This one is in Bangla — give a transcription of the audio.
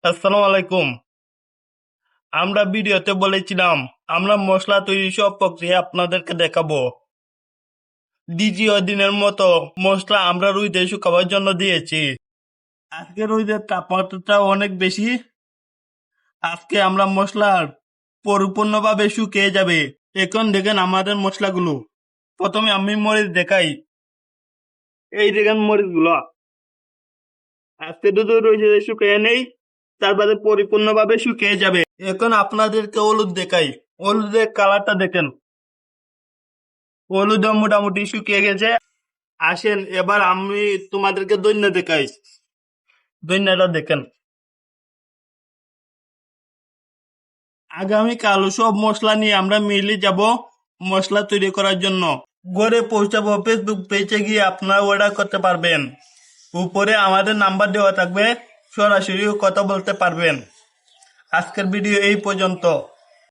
আসসালামু আলাইকুম। আমরা ভিডিওতে বলেছিলাম আমরা মশলা তৈরি সব প্রক্রিয়া আপনাদেরকে দেখাবো। দ্বিতীয় দিনের মতো মশলা আমরা রোদে শুকাবার জন্য দিয়েছি। আজকে রোদের তাপমাত্রাটা অনেক বেশি। আজকে আমরা মশলার পরিপূর্ণভাবে শুকিয়ে যাবে। এখন দেখেন আমাদের মশলাগুলো। প্রথমে আমি মরিচ দেখাই। এই দেখেন মরিচগুলো আজকে শুধু রোদে শুকিয়ে নেই, তারপরে পরিপূর্ণভাবে শুকিয়ে যাবে। এখন আপনাদেরকে হলুদ দেখাই। হলুদের কালারটা দেখেন, হলুদও মোটামুটি শুকিয়ে গেছে। আসেন এবার আমি তোমাদেরকে দৈন্য দেখাই। দৈন্যটা দেখেন। আগামীকাল সব মশলা নিয়ে আমরা মিলে যাব মশলা তৈরি করার জন্য। ঘরে পৌঁছাবো, ফেসবুক পেজে গিয়ে আপনারা অর্ডার করতে পারবেন। উপরে আমাদের নাম্বার দেওয়া থাকবে, সরাসরি কথা বলতে পারবেন। আজকের ভিডিও এই পর্যন্ত।